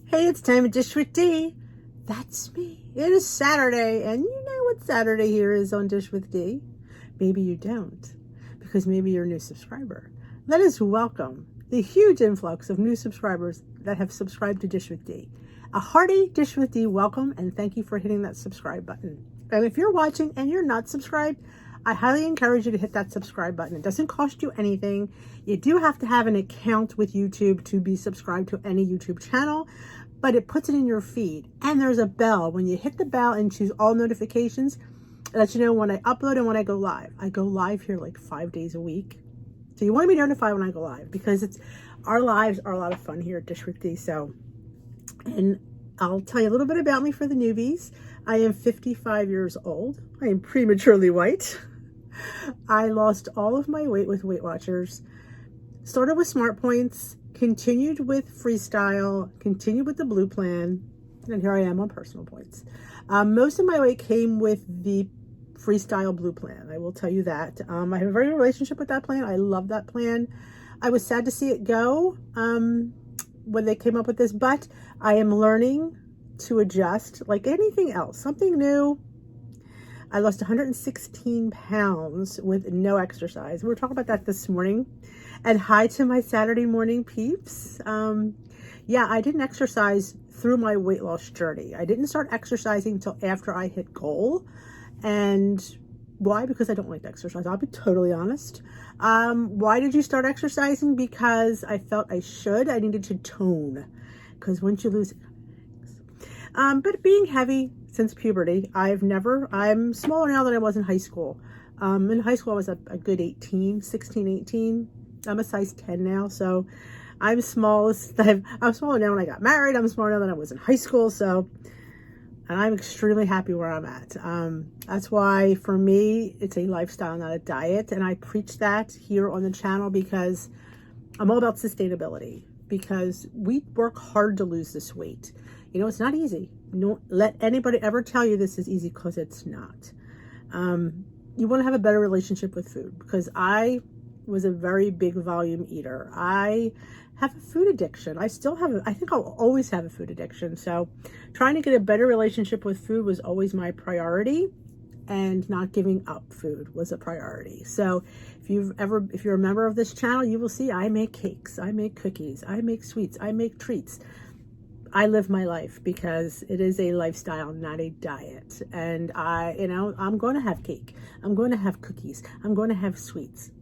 Hey, it's time to dish with D. That's me. It is Saturday, and you know what Saturday here is on Dish with D. Maybe you don't, because maybe you're a new subscriber. Let us welcome the huge influx of new subscribers that have subscribed to Dish with D. A hearty Dish with D welcome, and thank you for hitting that subscribe button. And if you're watching and you're not subscribed, I highly encourage you to hit that subscribe button. It doesn't cost you anything. You do have to have an account with YouTube to be subscribed to any YouTube channel, but it puts it in your feed. And there's a bell. When you hit the bell and choose all notifications, it lets you know when I upload and when I go live. I go live here like 5 days a week. So you want to be notified when I go live, because our lives are a lot of fun here at Dish with D. So, and I'll tell you a little bit about me for the newbies. I am 55 years old. I am prematurely white. I lost all of my weight with Weight Watchers, started with Smart Points, continued with Freestyle, continued with the Blue Plan, and here I am on Personal Points. Most of my weight came with the Freestyle Blue Plan, I will tell you that. I have a very good relationship with that plan. I love that plan. I was sad to see it go when they came up with this, but I am learning to adjust like anything else, something new. I lost 116 pounds with no exercise. We were talking about that this morning. And hi to my Saturday morning peeps. Yeah, I didn't exercise through my weight loss journey. I didn't start exercising until after I hit goal. And why? Because I don't like to exercise. I'll be totally honest. Why did you start exercising? Because I felt I should. I needed to tone. Because once you lose... but being heavy since puberty, I'm smaller now than I was in high school. In high school, I was a good 16, 18. I'm a size 10 now, so I'm small. I'm smaller now when I got married. I'm smaller now than I was in high school, so, and I'm extremely happy where I'm at. That's why, for me, it's a lifestyle, not a diet, and I preach that here on the channel because I'm all about sustainability, because we work hard to lose this weight. You know, it's not easy. Don't let anybody ever tell you this is easy, because it's not. You want to have a better relationship with food, because I was a very big volume eater. I have a food addiction. I think I'll always have a food addiction. So trying to get a better relationship with food was always my priority, and not giving up food was a priority. So if you're a member of this channel, you will see I make cakes, I make cookies, I make sweets, I make treats. I live my life because it is a lifestyle, not a diet. And I'm going to have cake. I'm going to have cookies. I'm going to have sweets.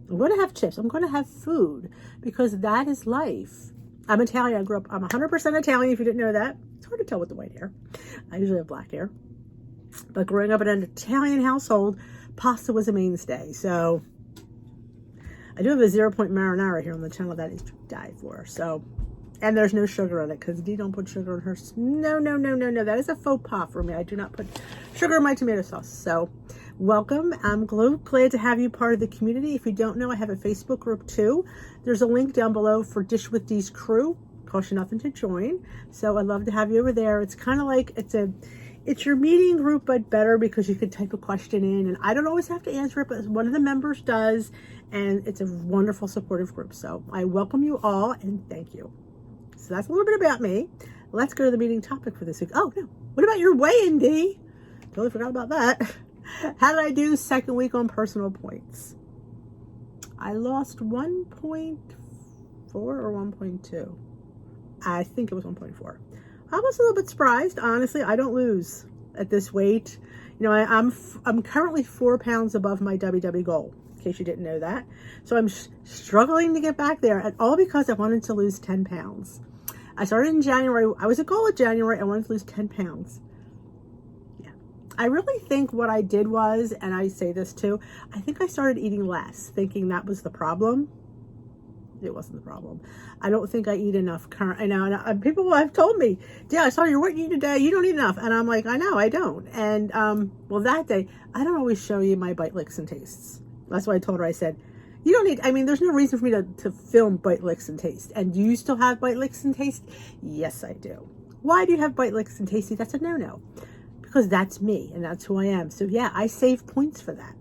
I'm going to have chips. I'm going to have food, because that is life. I'm Italian. I'm 100% Italian, if you didn't know that. It's hard to tell with the white hair. I usually have black hair. But growing up in an Italian household, pasta was a mainstay. So I do have a 0-point marinara here on the channel that is to die for. So... and there's no sugar in it, because Dee don't put sugar in hers. No. That is a faux pas for me. I do not put sugar in my tomato sauce. So welcome. I'm glad to have you part of the community. If you don't know, I have a Facebook group too. There's a link down below for Dish with Dee's crew. Costs you nothing to join. So I'd love to have you over there. It's kind of like it's your meeting group, but better, because you could type a question in, and I don't always have to answer it, but one of the members does, and it's a wonderful supportive group. So I welcome you all, and thank you. So that's a little bit about me. Let's go to the meeting topic for this week. Oh, no. What about your weigh-in, Dee? Totally forgot about that. How did I do second week on Personal Points? I lost 1.4 or 1.2. I think it was 1.4. I was a little bit surprised. Honestly, I don't lose at this weight. You know, I'm currently 4 pounds above my WW goal, in case you didn't know that. So I'm struggling to get back there, and all because I wanted to lose 10 pounds. I started in January. I was a goal in January. I wanted to lose 10 pounds. Yeah. I really think what I did was, and I say this too, I think I started eating less, thinking that was the problem. It wasn't the problem. I don't think I eat enough and people have told me, yeah, I saw your weight today. You don't eat enough. And I'm like, I know, I don't. And, well, that day, I don't always show you my bite, licks, and tastes. That's why I told her, I said, you don't need, I mean, there's no reason for me to film bite, licks, and taste. And do you still have bite, licks, and taste? Yes, I do. Why do you have bite, licks, and tasty? That's a no-no. Because that's me, and that's who I am. So yeah, I save points for that.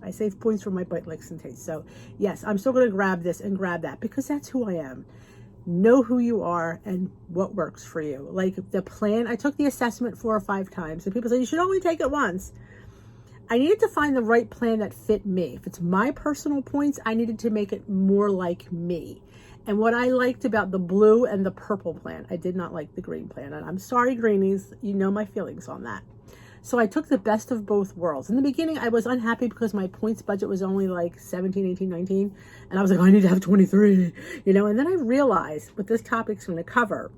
I save points for my bite, likes, and tastes. So yes, I'm still going to grab this and grab that because that's who I am. Know who you are and what works for you. Like the plan, I took the assessment 4 or 5 times, and people say you should only take it once. I needed to find the right plan that fit me. If it's my personal points, I needed to make it more like me. And what I liked about the blue and the purple plan, I did not like the green plan. And I'm sorry, greenies, you know my feelings on that. So I took the best of both worlds. In the beginning, I was unhappy because my points budget was only like 17, 18, 19. And I was like, oh, I need to have 23, you know? And then I realized what this topic's going to cover.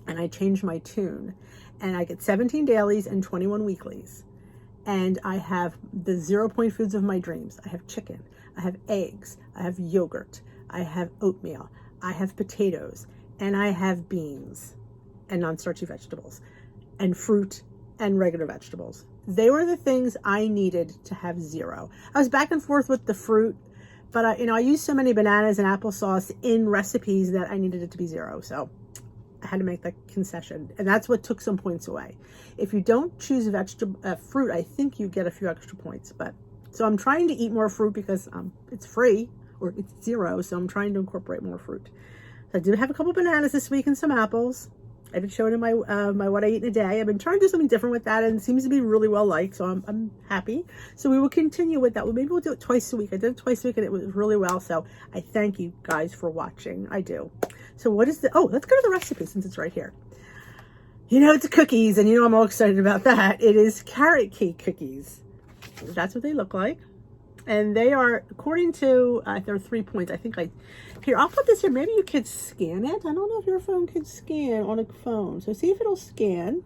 And I changed my tune. And I get 17 dailies and 21 weeklies. And I have the 0 point foods of my dreams. I have chicken. I have eggs. I have yogurt. I have oatmeal. I have potatoes. And I have beans and non-starchy vegetables and fruit and regular vegetables. They were the things I needed to have 0. I was back and forth with the fruit, but I used so many bananas and applesauce in recipes that I needed it to be 0. So I had to make that concession, and that's what took some points away. If you don't choose fruit, I think you get a few extra points. But so I'm trying to eat more fruit because it's free or it's 0. So I'm trying to incorporate more fruit. So I did have a couple bananas this week and some apples. I've been showing in my what I eat in a day. I've been trying to do something different with that, and it seems to be really well liked, so I'm happy. So we will continue with that. Well, maybe we'll do it twice a week. I did it twice a week, and it was really well, so I thank you guys for watching. I do. So what is let's go to the recipe since it's right here. You know, it's cookies, and you know I'm all excited about that. It is carrot cake cookies. That's what they look like. And they are, according to, there are 3 points. I think here, I'll put this here. Maybe you could scan it. I don't know if your phone can scan on a phone. So see if it'll scan.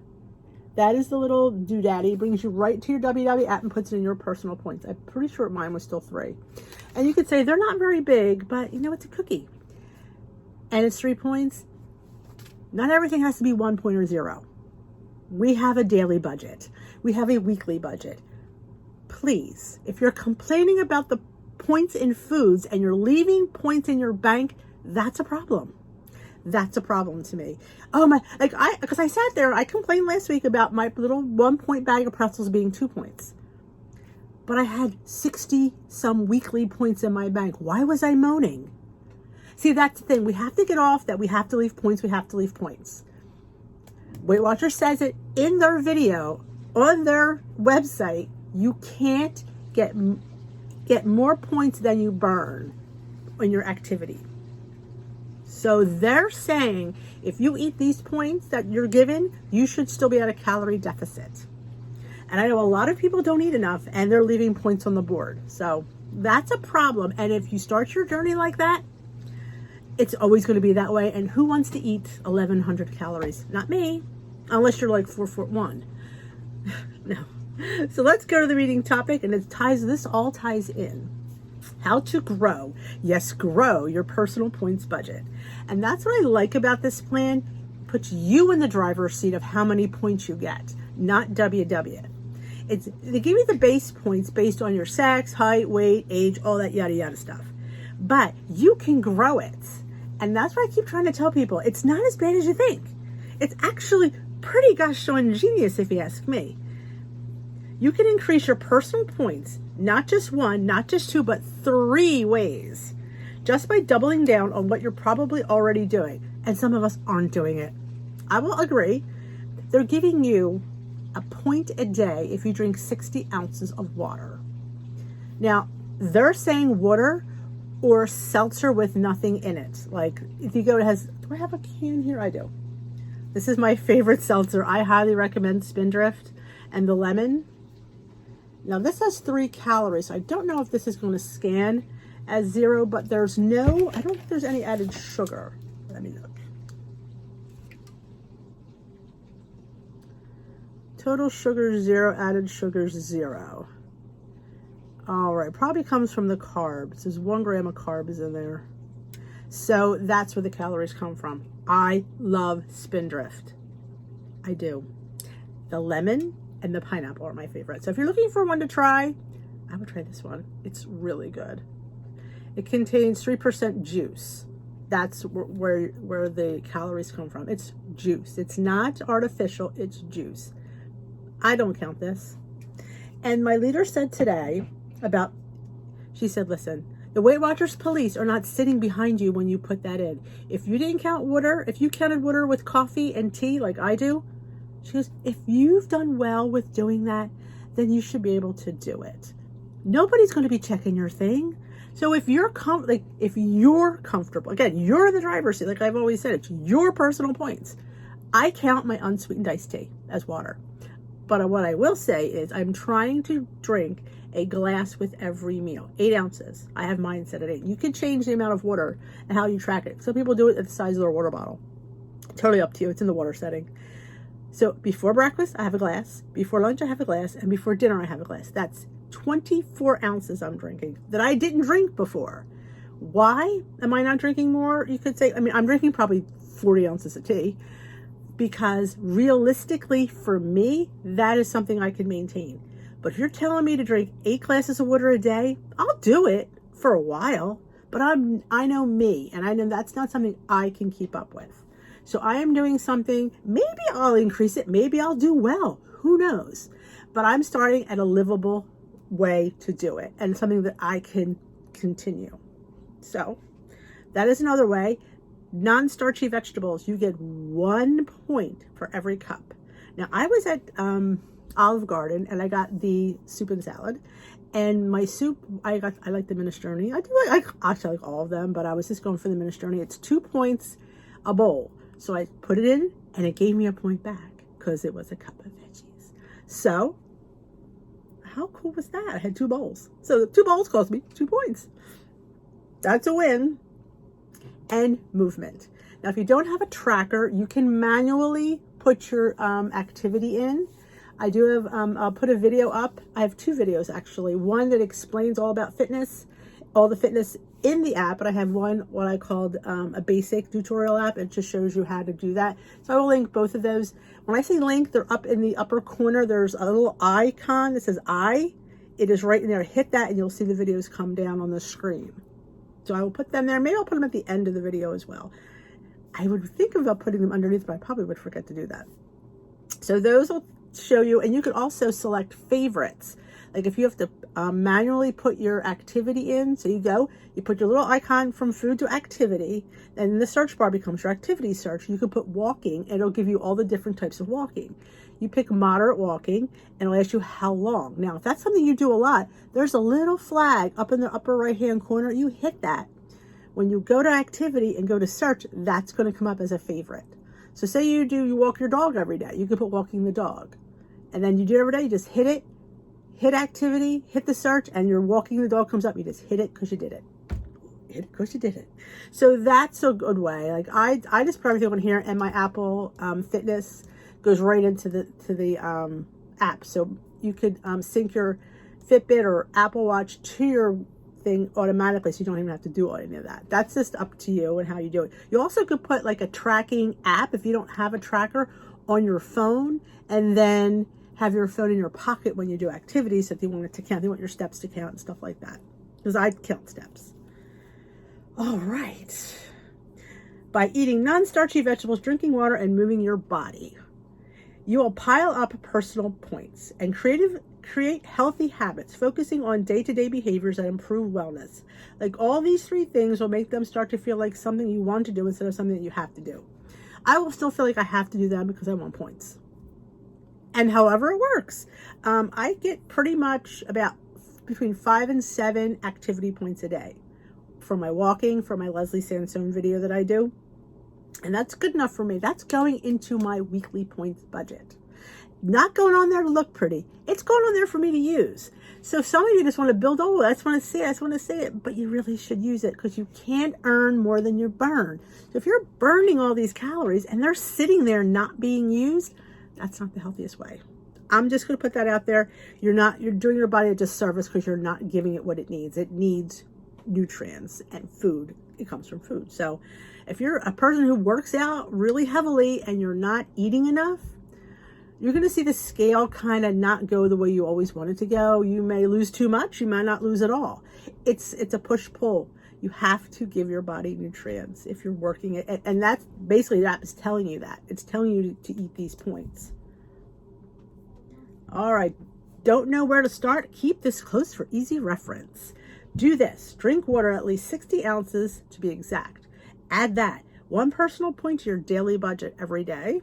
That is the little doodaddy. It brings you right to your WW app and puts it in your personal points. I'm pretty sure mine was still 3. And you could say they're not very big, but you know, it's a cookie. And it's 3 points. Not everything has to be 1 point or 0. We have a daily budget. We have a weekly budget. Please, if you're complaining about the points in foods and you're leaving points in your bank, that's a problem. That's a problem to me. Oh my, because I sat there, I complained last week about my little 1 point bag of pretzels being 2 points. But I had 60 some weekly points in my bank. Why was I moaning? See, that's the thing. We have to get off that we have to leave points. We have to leave points. Weight Watchers says it in their video on their website. You can't get more points than you burn in your activity. So they're saying if you eat these points that you're given, you should still be at a calorie deficit. And I know a lot of people don't eat enough and they're leaving points on the board. So that's a problem. And if you start your journey like that, it's always going to be that way. And who wants to eat 1,100 calories? Not me, unless you're like 4'1". No. So let's go to the reading topic, and this all ties in. How to grow, yes, grow your personal points budget. And that's what I like about this plan. Puts you in the driver's seat of how many points you get, not WW. They give you the base points based on your sex, height, weight, age, all that yada yada stuff. But you can grow it. And that's what I keep trying to tell people. It's not as bad as you think. It's actually pretty gosh darn genius if you ask me. You can increase your personal points, not just 1, not just 2, but 3 ways, just by doubling down on what you're probably already doing. And some of us aren't doing it. I will agree. They're giving you a point a day if you drink 60 ounces of water. Now, they're saying water or seltzer with nothing in it. Like if you go to do I have a can here? I do. This is my favorite seltzer. I highly recommend Spindrift and the lemon. Now this has 3 calories. So I don't know if this is going to scan as 0, but I don't think there's any added sugar. Let me look. Total sugar 0, added sugar 0. All right, probably comes from the carbs. There's 1 gram of carbs in there. So that's where the calories come from. I love Spindrift. I do. The lemon and the pineapple are my favorite. So if you're looking for one to try, I would try this one. It's really good. It contains 3% juice. That's where the calories come from. It's juice. It's not artificial. It's juice. I don't count this. And my leader said today about She said, listen, the Weight Watchers police are not sitting behind you when you put that in. If you didn't count water, if you counted water with coffee and tea like I do, she goes, if you've done well with doing that, then you should be able to do it. Nobody's going to be checking your thing. So if you're comfortable, again, you're in the driver's seat. Like I've always said, it's your personal points. I count my unsweetened iced tea as water. But what I will say is I'm trying to drink a glass with every meal, 8 ounces. I have mine set at 8. You can change the amount of water and how you track it. Some people do it at the size of their water bottle. Totally up to you. It's in the water setting. So before breakfast, I have a glass. Before lunch, I have a glass. And before dinner, I have a glass. That's 24 ounces I'm drinking that I didn't drink before. Why am I not drinking more? You could say, I mean, I'm drinking probably 40 ounces of tea because realistically for me, that is something I can maintain. But if you're telling me to drink 8 glasses of water a day, I'll do it for a while, but I know me, and I know that's not something I can keep up with. So I am doing something, maybe I'll increase it, maybe I'll do well, who knows? But I'm starting at a livable way to do it and something that I can continue. So that is another way. Non-starchy vegetables, you get 1 point for every cup. Now I was at Olive Garden and I got the soup and salad, and my soup, I like the minestrone. I actually like all of them, but I was just going for the minestrone. It's 2 points a bowl. So I put it in and it gave me a point back because it was a cup of veggies. So how cool was that? I had 2 bowls. So the 2 bowls cost me 2 points. That's a win. And movement. Now, if you don't have a tracker, you can manually put your activity in. I do have, I'll put a video up. I have 2 videos actually. One that explains all about fitness, all the fitness in the app, but I have one, what I called a basic tutorial app. It just shows you how to do that. So I will link both of those. When I say link, they're up in the upper corner. There's a little icon that says I. It is right in there. Hit that and you'll see the videos come down on the screen. So I will put them there. Maybe I'll put them at the end of the video as well. I would think about putting them underneath, but I probably would forget to do that. So those will show you, and you can also select favorites. Like if you have to manually put your activity in, so you put your little icon from food to activity, and the search bar becomes your activity search. You can put walking, and it'll give you all the different types of walking. You pick moderate walking, and it'll ask you how long. Now, if that's something you do a lot, there's a little flag up in the upper right-hand corner. You hit that. When you go to activity and go to search, that's going to come up as a favorite. So say you walk your dog every day. You can put walking the dog. And then you do it every day. You just hit it, hit activity, hit the search, and your walking the dog comes up. You just hit it because you did it. Hit it because you did it. So that's a good way. Like I just put everything on here, and my Apple Fitness goes right into the app. So you could sync your Fitbit or Apple Watch to your thing automatically, so you don't even have to do any of that. That's just up to you and how you do it. You also could put like a tracking app if you don't have a tracker on your phone, and then have your phone in your pocket when you do activities that they want it to count. They want your steps to count and stuff like that, because I count steps. All right. By eating non-starchy vegetables, drinking water, and moving your body, you will pile up personal points and create healthy habits, focusing on day-to-day behaviors that improve wellness. Like all these 3 things will make them start to feel like something you want to do instead of something that you have to do. I will still feel like I have to do them because I want points. And however it works, I get pretty much about between 5 and 7 activity points a day for my walking, for my Leslie Sansone video that I do. And that's good enough for me. That's going into my weekly points budget. Not going on there to look pretty. It's going on there for me to use. So some of you just want to build, oh, I just want to say it, but you really should use it because you can't earn more than you burn. So if you're burning all these calories and they're sitting there not being used, that's not the healthiest way. I'm just going to put that out there. You're doing your body a disservice because you're not giving it what it needs. It needs nutrients and food. It comes from food. So if you're a person who works out really heavily and you're not eating enough, you're going to see the scale kind of not go the way you always want it to go. You may lose too much. You might not lose at all. It's a push-pull. You have to give your body nutrients if you're working it. And that's basically, that is telling you that. It's telling you to eat these points. All right. Don't know where to start? Keep this close for easy reference. Do this. Drink water at least 60 ounces to be exact. Add that. 1 personal point to your daily budget every day.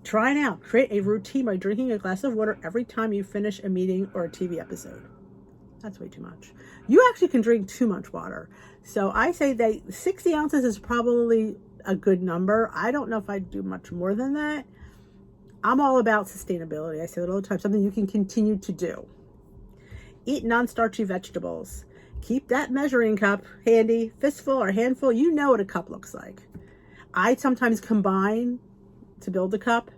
Try it out. Create a routine by drinking a glass of water every time you finish a meeting or a TV episode. That's way too much. You actually can drink too much water. So I say that 60 ounces is probably a good number. I don't know if I'd do much more than that. I'm all about sustainability. I say that all the time. Something you can continue to do. Eat non-starchy vegetables. Keep that measuring cup handy. Fistful or handful. You know what a cup looks like. I sometimes combine to build a cup.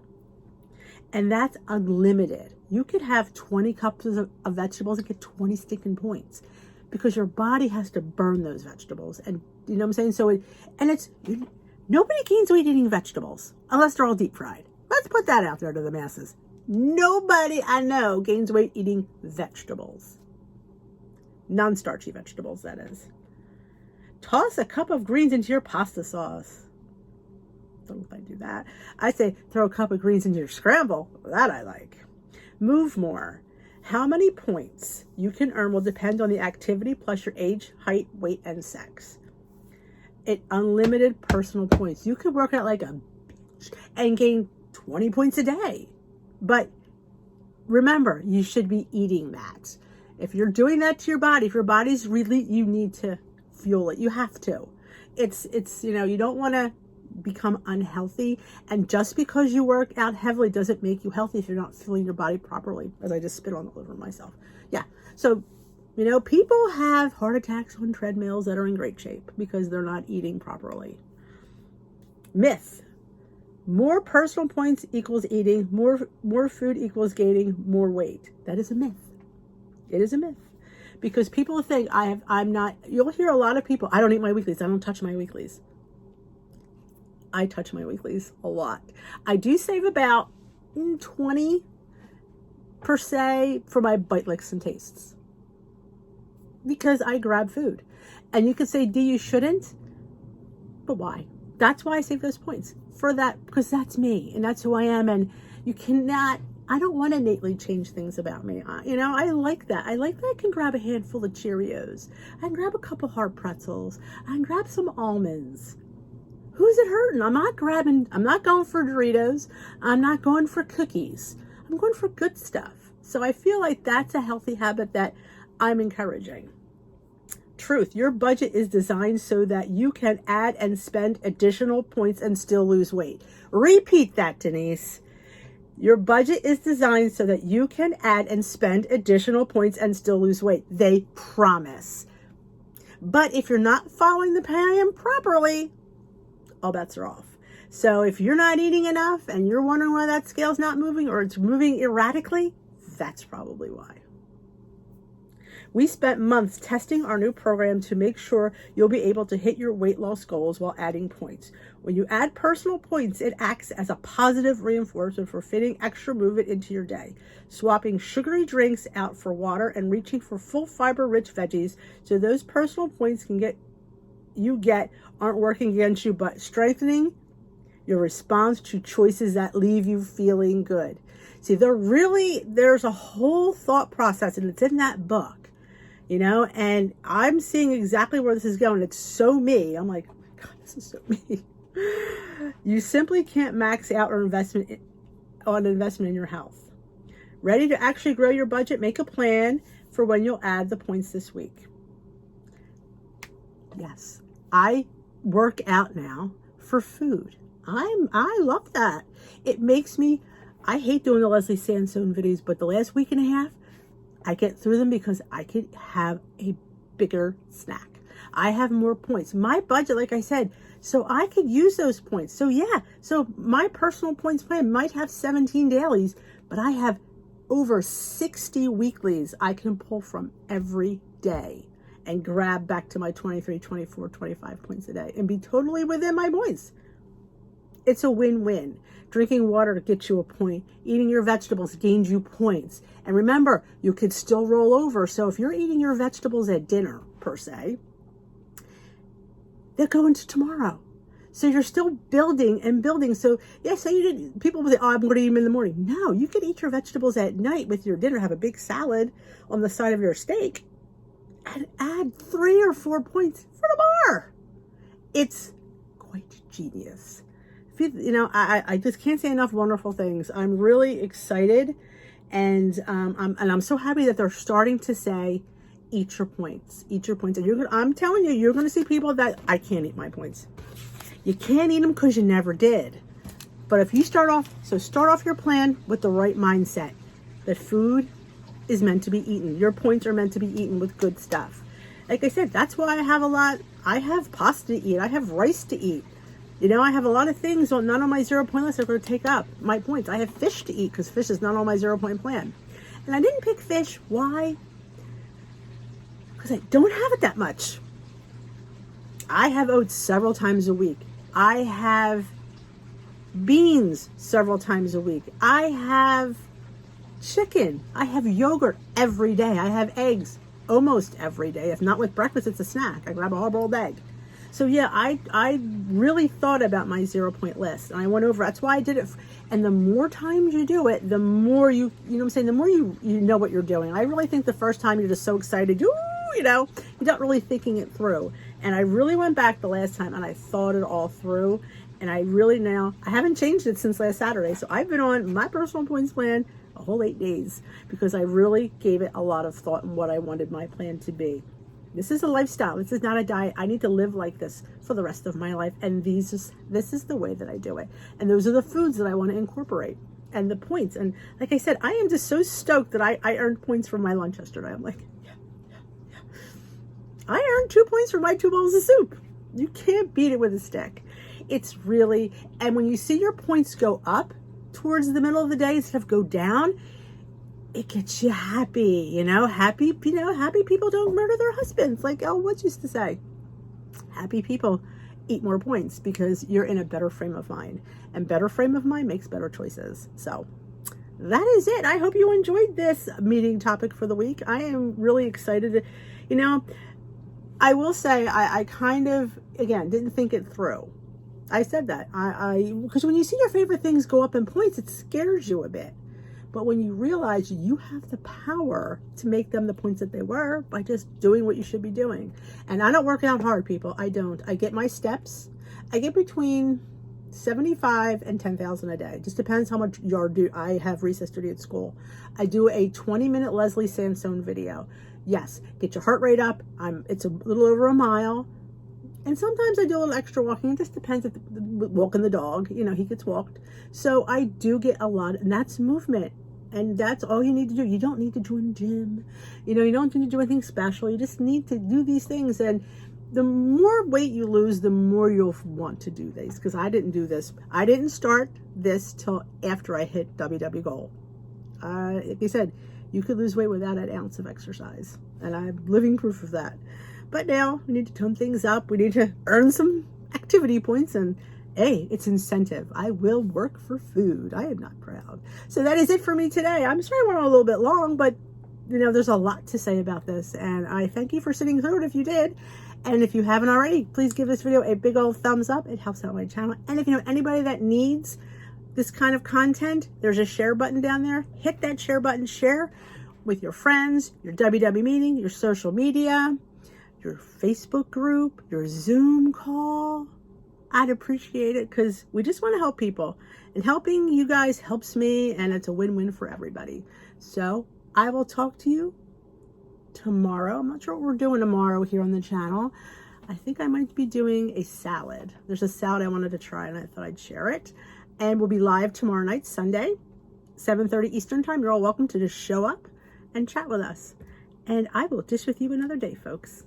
And that's unlimited. You could have 20 cups of vegetables and get 20 stinking points because your body has to burn those vegetables. And you know what I'm saying? So, nobody gains weight eating vegetables unless they're all deep fried. Let's put that out there to the masses. Nobody I know gains weight eating vegetables. Non-starchy vegetables, that is. Toss a cup of greens into your pasta sauce. Don't know if I do that. I say throw a cup of greens into your scramble. That I like. Move more. How many points you can earn will depend on the activity plus your age, height, weight, and sex. Unlimited personal points. You could work out like a bitch and gain 20 points a day. But remember, you should be eating that. If you're doing that to your body, if your body's really, you need to fuel it. You have to. It's you don't want to become unhealthy, and just because you work out heavily doesn't make you healthy if you're not fueling your body properly, as I just spit all over myself. Yeah, so people have heart attacks on treadmills that are in great shape because they're not eating properly. Myth: more personal points equals eating, more food equals gaining more weight. That is a myth. It is a myth, because people think you'll hear a lot of people, I don't eat my weeklies, I don't touch my weeklies. I touch my weeklies a lot. I do save about 20 per se for my bite licks and tastes because I grab food. And you could say, D, you shouldn't, but why? That's why I save those points for that, because that's me and that's who I am. And I don't want to innately change things about me. I like that. I like that I can grab a handful of Cheerios. I can grab a couple hard pretzels. I can grab some almonds. Who's it hurting? I'm not going for Doritos. I'm not going for cookies. I'm going for good stuff. So I feel like that's a healthy habit that I'm encouraging. Truth, your budget is designed so that you can add and spend additional points and still lose weight. Repeat that, Denise. Your budget is designed so that you can add and spend additional points and still lose weight. They promise. But if you're not following the plan properly, all bets are off. So if you're not eating enough and you're wondering why that scale's not moving or it's moving erratically, that's probably why. We spent months testing our new program to make sure you'll be able to hit your weight loss goals while adding points. When you add personal points, it acts as a positive reinforcement for fitting extra movement into your day, swapping sugary drinks out for water and reaching for full fiber rich veggies so those personal points aren't working against you, but strengthening your response to choices that leave you feeling good. See, there's a whole thought process, and it's in that book, and I'm seeing exactly where this is going. It's so me. I'm like, oh my God, this is so me. You simply can't max out an investment in your health. Ready to actually grow your budget? Make a plan for when you'll add the points this week. Yes, I work out now for food. I love that. It makes me, I hate doing the Leslie Sansone videos, but the last week and a half, I get through them because I could have a bigger snack. I have more points. My budget, like I said, so I could use those points. So yeah, so my personal points plan might have 17 dailies, but I have over 60 weeklies I can pull from every day and grab back to my 23, 24, 25 points a day and be totally within my points. It's a win-win. Drinking water gets you a point. Eating your vegetables gains you points. And remember, you could still roll over. So if you're eating your vegetables at dinner, per se, they'll go into tomorrow. So you're still building and building. So yeah, say you didn't, people will say, oh, I'm going to eat them in the morning. No, you could eat your vegetables at night with your dinner, have a big salad on the side of your steak, and add 3 or 4 points for the bar. It's quite genius. I just can't say enough wonderful things. I'm really excited, and I'm so happy that they're starting to say, eat your points, eat your points. And I'm telling you, you're going to see people that I can't eat my points. You can't eat them because you never did. But if you start off your plan with the right mindset, that food is meant to be eaten. Your points are meant to be eaten with good stuff. Like I said, that's why I have pasta to eat. I have rice to eat. I have a lot of things none on my 0 point list are going to take up my points. I have fish to eat because fish is not on my 0 point plan. And I didn't pick fish. Why? Because I don't have it that much. I have oats several times a week. I have beans several times a week. I have chicken. I have yogurt every day. I have eggs almost every day. If not with breakfast, it's a snack. I grab a hard-boiled egg. So yeah, I really thought about my 0 point list, and I went over. That's why I did it. And the more times you do it, the more you know what I'm saying, the more you know what you're doing. I really think the first time you're just so excited, you're not really thinking it through. And I really went back the last time and I thought it all through. And I haven't changed it since last Saturday. So I've been on my personal points plan a whole 8 days because I really gave it a lot of thought in what I wanted my plan to be. This is a lifestyle. This is not a diet. I need to live like this for the rest of my life. And this is the way that I do it. And those are the foods that I want to incorporate and the points. And like I said, I am just so stoked that I earned points from my lunch yesterday. I'm like, yeah. I earned 2 points for my 2 bowls of soup. You can't beat it with a stick. It's really, and when you see your points go up towards the middle of the day instead of go down, it gets you happy, happy people don't murder their husbands. Like, what used to say? Happy people eat more points because you're in a better frame of mind, and better frame of mind makes better choices. So that is it. I hope you enjoyed this meeting topic for the week. I am really excited. I will say I kind of, again, didn't think it through. I said that because when you see your favorite things go up in points, it scares you a bit. But when you realize you have the power to make them the points that they were by just doing what you should be doing. And I don't work out hard, people. I don't. I get my steps. I get between 75 and 10,000 a day. Just depends how much yard I have recess duty at school. I do a 20-minute Leslie Sansone video. Yes, get your heart rate up. It's a little over a mile. And sometimes I do a little extra walking. It just depends if walking the dog, he gets walked. So I do get a lot, and that's movement. And that's all you need to do. You don't need to join a gym. You don't need to do anything special. You just need to do these things. And the more weight you lose, the more you'll want to do these. Because I didn't do this. I didn't start this till after I hit WW goal. Like I said, you could lose weight without an ounce of exercise. And I'm living proof of that. But now we need to tone things up. We need to earn some activity points. And hey, it's incentive. I will work for food. I am not proud. So that is it for me today. I'm sorry I went on a little bit long, but there's a lot to say about this. And I thank you for sitting through it if you did. And if you haven't already, please give this video a big old thumbs up. It helps out my channel. And if you know anybody that needs this kind of content, there's a share button down there. Hit that share button, share with your friends, your WW meeting, your social media, your Facebook group, your Zoom call. I'd appreciate it because we just want to help people, and helping you guys helps me, and it's a win-win for everybody. So I will talk to you tomorrow. I'm not sure what we're doing tomorrow here on the channel. I think I might be doing a salad. There's a salad I wanted to try and I thought I'd share it. And we'll be live tomorrow night, Sunday, 7:30 Eastern time. You're all welcome to just show up and chat with us. And I will dish with you another day, folks.